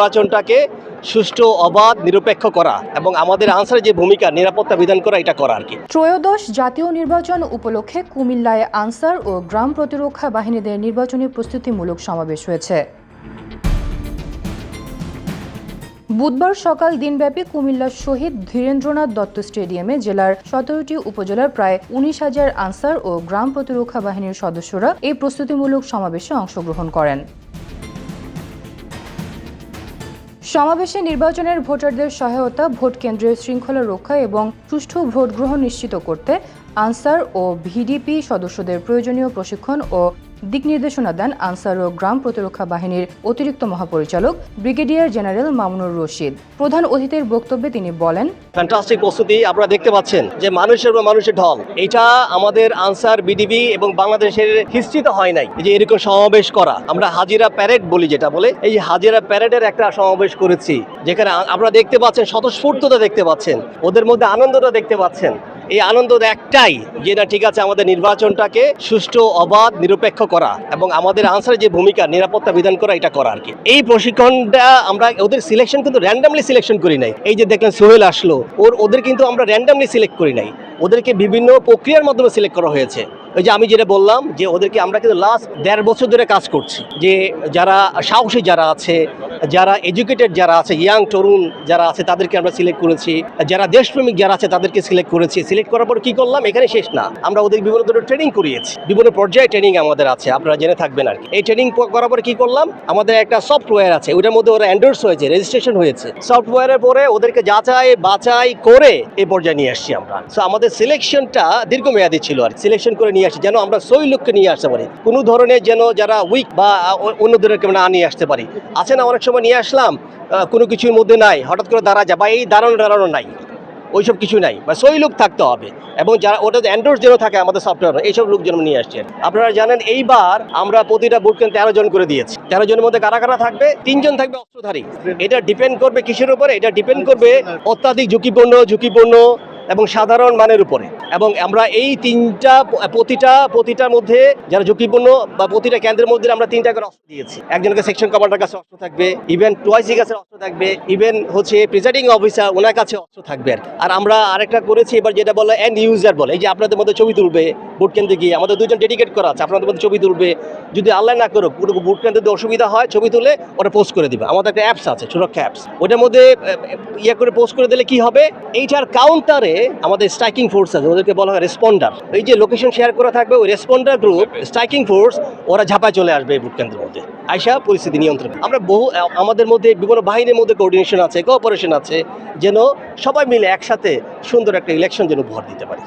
নির্বাচনটাকে সুষ্ঠু, অবাধ, নিরপেক্ষ করা এবং আমাদের আনসারের যে ভূমিকা নিরাপত্তা বিধান করা, এটা করা আর কি। ত্রয়োদশ জাতীয় নির্বাচন উপলক্ষে কুমিল্লায় আনসার ও গ্রাম প্রতিরক্ষা বাহিনীদের নির্বাচনী প্রস্তুতিমূলক সমাবেশ হয়েছে। বুধবার সকাল দিনব্যাপী কুমিল্লার শহীদ ধীরেন্দ্রনাথ দত্ত স্টেডিয়ামে জেলার 17টি উপজেলার প্রায় 19,000 আনসার ও গ্রাম প্রতিরক্ষা বাহিনীর সদস্যরা এই প্রস্তুতিমূলক সমাবেশে অংশগ্রহণ করেন। সমাবেশে নির্বাচনের ভোটারদের সহায়তা, ভোট কেন্দ্রের শৃঙ্খলা রক্ষা এবং সুষ্ঠু ভোট গ্রহণ নিশ্চিত করতে আনসার ও ভিডিপি সদস্যদের প্রয়োজনীয় প্রশিক্ষণ ও দিক নির্দেশনা দেন আনসার ও গ্রাম প্রতিরক্ষা বাহিনীর অতিরিক্ত মহাপরিচালক ব্রিগেডিয়ার জেনারেল মামুনুর রশিদ। প্রধান অতিথির বক্তব্যে তিনি বলেন, ফ্যান্টাস্টিক প্রস্তুতি আপনারা দেখতে পাচ্ছেন যে মানুষের ঢল। এটা আমাদের আনসার, বিডিবি এবং বাংলাদেশের হিস্ট্রিতে হয় নাই যে এরকম সমাবেশ করা। আমরা হাজিরা প্যারেড বলি, যেটা বলে এই হাজিরা প্যারেডের একটা সমাবেশ করেছি, যেখানে আপনারা দেখতে পাচ্ছেন স্বতঃস্ফূর্ততা দেখতে পাচ্ছেন, ওদের মধ্যে আনন্দটা দেখতে পাচ্ছেন। এই আনন্দ একটাই যে না, ঠিক আছে, আমাদের নির্বাচনটাকে সুষ্ঠু, অবাধ, নিরপেক্ষ করা এবং আমাদের আনসারের যে ভূমিকা নিরাপত্তা বিধান করা, এটা করা আর কি। এই প্রশিক্ষণটা আমরা ওদের সিলেকশন কিন্তু র্যান্ডামলি সিলেকশন করি নাই। এই যে দেখলেন সোহেল আসলো, ওদের কিন্তু আমরা র্যান্ডামলি সিলেক্ট করি নাই, ওদেরকে বিভিন্ন প্রক্রিয়ার মাধ্যমে সিলেক্ট করা হয়েছে। ওই যে আমি যেটা বললাম যে ওদেরকে আমরা কিন্তু লাস্ট 1.5 বছর ধরে কাজ করছি, যে যারা সাহসী যারা আছে, যারা এডুকেটেড যারা আছে, ইয়াং তরুণ যারা আছে, তাদেরকে আমরা সিলেক্ট করেছি। যারা দেশপ্রেমিক যারা আছে তাদেরকে সিলেক্ট করেছি। সিলেক্ট করার পর কি করলাম, এখানে শেষ না, আমরা ওদের বিভিন্ন ধরনের ট্রেনিং করিয়েছি, বিভিন্ন পর্যায়ে ট্রেনিং আমাদের আছে, আপনারা জেনে থাকবেন আর কি। এই ট্রেনিং করার পরে কি করলাম, আমাদের একটা সফটওয়্যার আছে, ওটার মধ্যে ওরা এন্ডোর্স হয়েছে, রেজিস্ট্রেশন হয়েছে। সফটওয়্যারের পরে ওদেরকে যাচাই বাছাই করে এই পর্যায়ে নিয়ে আসছি আমরা। সো আমাদের সিলেকশনটা দীর্ঘমেয়াদী ছিল আর সিলেকশন করে নিয়ে আসি, যেন আমরা সই লোককে নিয়ে আসতে পারি, কোনো ধরনের যেন যারা উইক বা অন্যদেরকে না নিয়ে আসতে পারি। আছে না, অনেক সময় নিয়ে আসলাম কোনো কিছুর মধ্যে নাই, হঠাৎ করে দাঁড়া যায়, বা এই দাঁড়ানো নাই, ওইসব কিছু নাই, বা সই লোক থাকতে হবে এবং যারা ওটা এন্ডোর্স যেন থাকে আমাদের সফটওয়্যার, এইসব লোক যেন নিয়ে আসছে। আপনারা জানেন এইবার আমরা প্রতিটা বুট ক্যাম্প 13 জন করে দিয়েছি। 13 জনের মধ্যে কারা কারা থাকবে, 3 জন থাকবে অস্ত্রধারী। এটা ডিপেন্ড করবে কিসের উপরে, এটা ডিপেন্ড করবে অত্যাধিক ঝুঁকিপূর্ণ এবং সাধারণ মানের উপরে। এবং আমরা এই প্রতিটার মধ্যে যারা ঝুঁকিপূর্ণ বা প্রতিটা কেন্দ্রের মধ্যে আমরা 3টা করে অস্ত্র দিয়েছি। একজনকে সেকশন কমান্ডার কাছে অস্ত্র থাকবে, ইভেন টুয়াইসি কাছে অস্ত্র থাকবে, ইভেন প্রিজাইডিং অফিসার ওনার কাছে অস্ত্র থাকবে। আর আমরা আরেকটা করেছি এবার, যেটা বলে এন্ড ইউজার বলে, এই যে আপনাদের মধ্যে ছবি তুলবে বুট কেন্দ্রে গিয়ে, আমাদের 2 জন ডেডিকেট করা আছে, আপনাদের মধ্যে ছবি তুলবে। যদি আল্লাহ না করুক পুরো বুট কেন্দ্রে অসুবিধা হয়, ছবি তুলে ওটা পোস্ট করে দিবে। আমাদের একটা অ্যাপস আছে, সুরক্ষা অ্যাপস, ওটার মধ্যে করে পোস্ট করে দিলে কি হবে, এইটার কাউন্টারে আমাদের স্ট্রাইকিং ফোর্স আছে, ওদেরকে বলা হয় রেসপন্ডার। এই যে লোকেশন শেয়ার করা থাকবে, ওই রেসপন্ডার গ্রুপ, স্ট্রাইকিং ফোর্স, ওরা ঝাঁপায় চলে আসবে এই ভোট কেন্দ্রের মধ্যে, আইসা পরিস্থিতি নিয়ন্ত্রণ। আমরা আমাদের মধ্যে বিভিন্ন বাহিনীর মধ্যে কোঅর্ডিনেশন আছে, কোঅপারেশন আছে, যেন সবাই মিলে একসাথে সুন্দর একটা ইলেকশন যেন উপহার দিতে পারি।